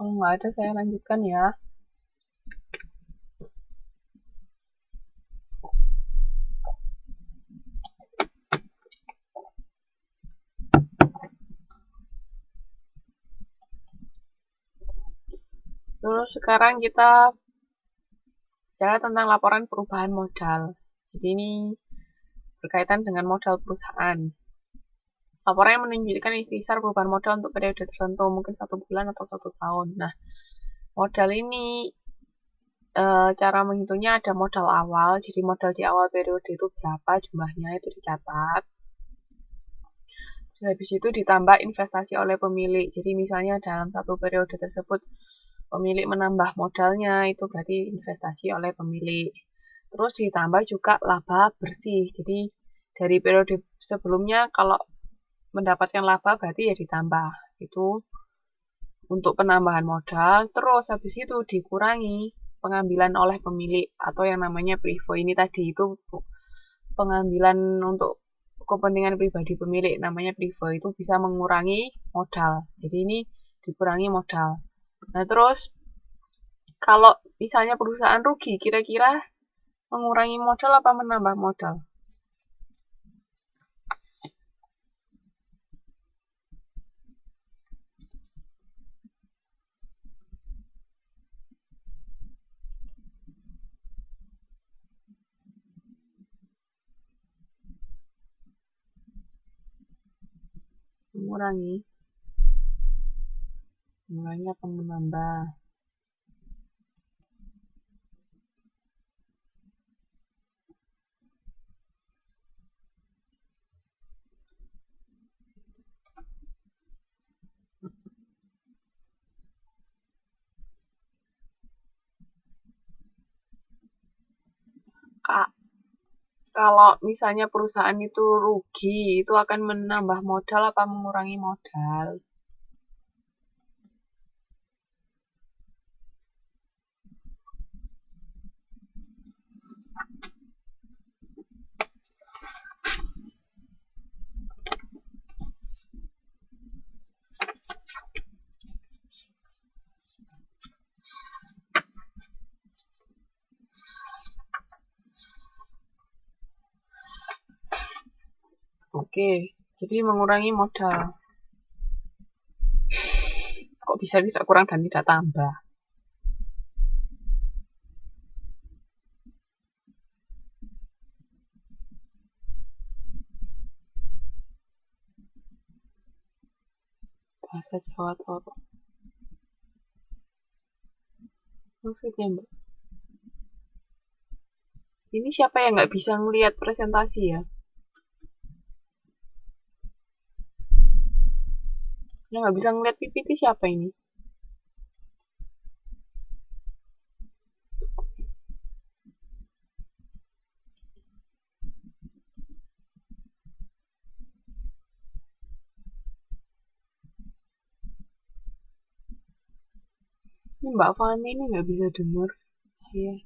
Kalau nggak ada, saya lanjutkan ya. Terus sekarang kita bicara tentang laporan perubahan modal. Jadi ini berkaitan dengan modal perusahaan. Laporan yang menunjukkan ikhtisar perubahan modal untuk periode tertentu, mungkin 1 bulan atau 1 tahun. Nah, modal ini cara menghitungnya ada modal awal. Jadi modal di awal periode itu berapa jumlahnya, itu dicatat. Terus habis itu ditambah investasi oleh pemilik. Jadi misalnya dalam satu periode tersebut pemilik menambah modalnya, itu berarti investasi oleh pemilik. Terus ditambah juga laba bersih. Jadi dari periode sebelumnya kalau mendapatkan laba berarti ya ditambah. Itu untuk penambahan modal. Terus habis itu dikurangi pengambilan oleh pemilik atau yang namanya privo. Ini tadi itu pengambilan untuk kepentingan pribadi pemilik, namanya privo, itu bisa mengurangi modal. Jadi ini dikurangi modal. Nah, terus kalau misalnya perusahaan rugi, kira-kira mengurangi modal apa menambah modal? Mengurangi. Mengurangi apa menambah? Kalau misalnya perusahaan itu rugi, itu akan menambah modal apa mengurangi modal? Oke, jadi mengurangi modal. Kok bisa tidak kurang dan tidak tambah? Bahasa Jawa Toro. Maksudnya, Mbak? Ini siapa yang nggak bisa ngelihat presentasi ya? Yang nggak bisa ngelihat PPT siapa ini? Ini Mbak Fani ini nggak bisa dengar. Saya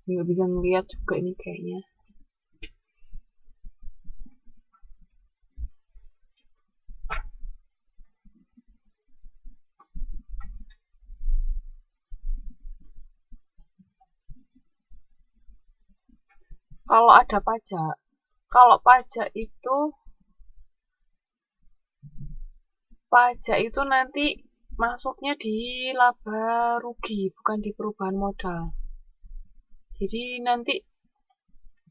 nggak bisa ngelihat juga ini kayaknya. Kalau ada pajak, kalau pajak itu nanti masuknya di laba rugi, bukan di perubahan modal. Jadi nanti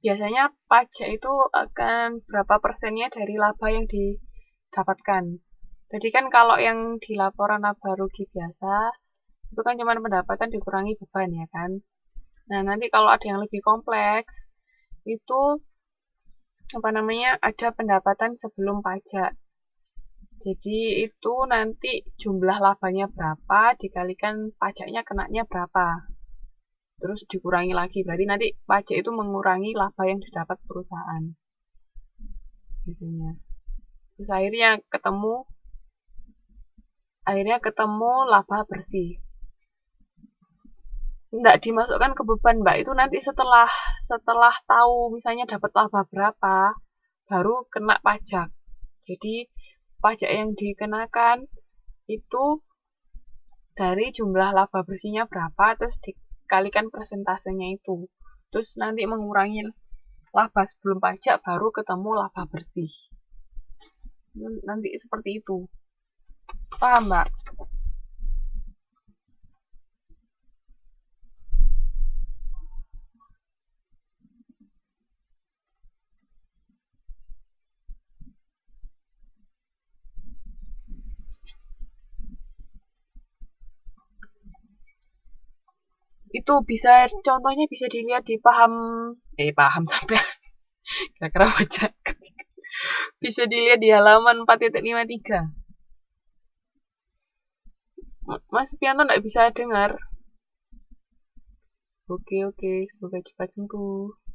biasanya pajak itu akan berapa persennya dari laba yang didapatkan. Jadi kan kalau yang di laporan laba rugi biasa, itu kan cuma pendapatan dikurangi beban ya kan. Nah, nanti kalau ada yang lebih kompleks, itu apa namanya, ada pendapatan sebelum pajak. Jadi itu nanti jumlah labanya berapa dikalikan pajaknya kenanya berapa. Terus dikurangi lagi, berarti nanti pajak itu mengurangi laba yang didapat perusahaan. Biasanya. Terus akhirnya ketemu laba bersih. Nggak dimasukkan ke beban, Mbak. Itu nanti setelah tahu misalnya dapat laba berapa, baru kena pajak. Jadi pajak yang dikenakan itu dari jumlah laba bersihnya berapa, terus dikalikan persentasenya itu. Terus nanti mengurangi laba sebelum pajak, baru ketemu laba bersih. Nanti seperti itu. Paham, Mbak? Itu bisa, contohnya bisa dilihat di paham sampai kira-kira pajak. Bisa dilihat di halaman 4.53. Mas Supianto nggak bisa dengar. Oke, semoga cepat sembuh.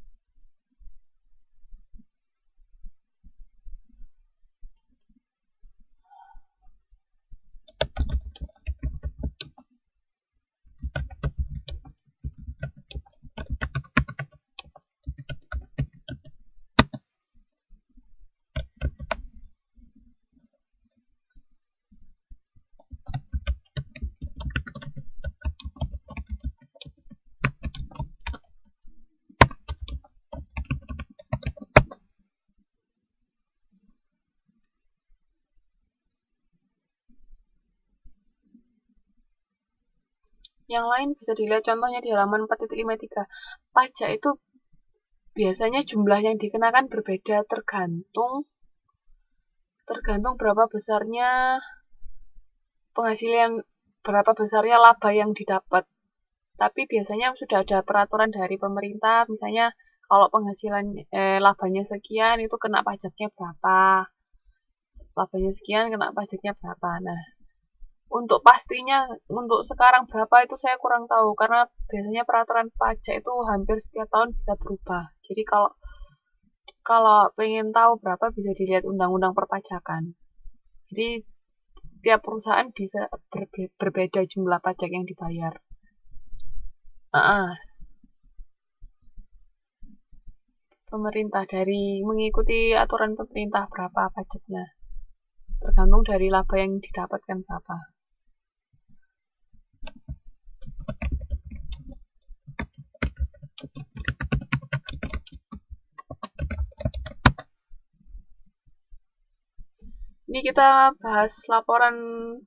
Yang lain bisa dilihat contohnya di halaman 4.53. Pajak itu biasanya jumlah yang dikenakan berbeda tergantung berapa besarnya penghasilan, berapa besarnya laba yang didapat. Tapi biasanya sudah ada peraturan dari pemerintah, misalnya kalau penghasilan labanya sekian itu kena pajaknya berapa. Labanya sekian kena pajaknya berapa. Nah, untuk pastinya untuk sekarang berapa itu saya kurang tahu karena biasanya peraturan pajak itu hampir setiap tahun bisa berubah. Jadi kalau pengen tahu berapa bisa dilihat undang-undang perpajakan. Jadi tiap perusahaan bisa berbeda jumlah pajak yang dibayar. Pemerintah dari mengikuti aturan pemerintah berapa pajaknya. Tergantung dari laba yang didapatkan berapa. Ini kita bahas laporan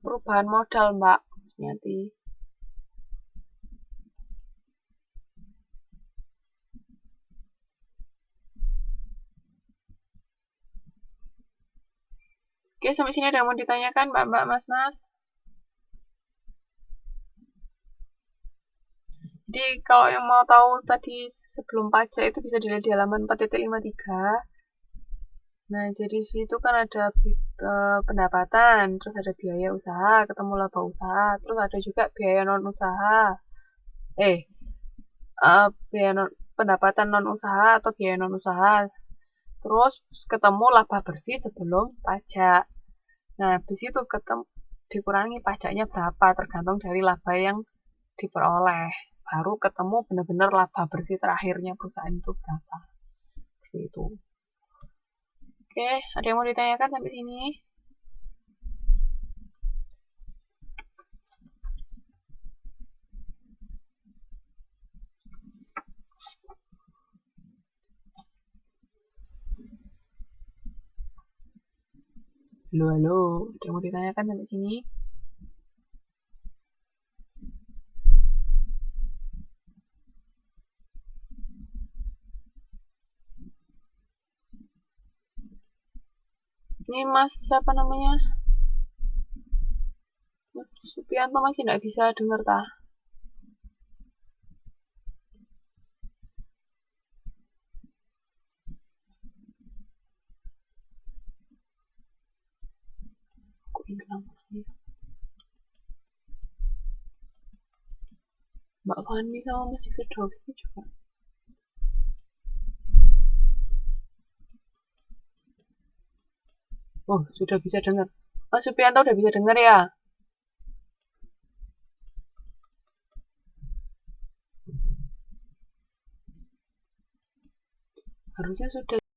perubahan modal, Mbak Sumiati. Oke, sampai sini ada yang mau ditanyakan, Mbak, Mas? Jadi kalau yang mau tahu tadi sebelum pajak itu bisa dilihat di halaman 4.53. Nah, jadi situ kan ada pendapatan, terus ada biaya usaha, ketemu laba usaha, terus ada juga biaya non usaha. Pendapatan non usaha atau biaya non usaha. Terus ketemu laba bersih sebelum pajak. Nah, di situ dikurangi pajaknya berapa tergantung dari laba yang diperoleh. Baru ketemu benar-benar laba bersih terakhirnya perusahaan itu berapa. Seperti itu. Oke, ada yang mau ditanyakan sampai sini? Halo, ada yang mau ditanyakan sampai sini? Ini Mas, siapa namanya? Mas Supianto masih nggak bisa dengar, tah? Kok hilang? Mbak Fani sama Mas Firdausi juga. Oh, sudah bisa dengar. Mas Supianto udah bisa dengar ya? Harusnya sudah.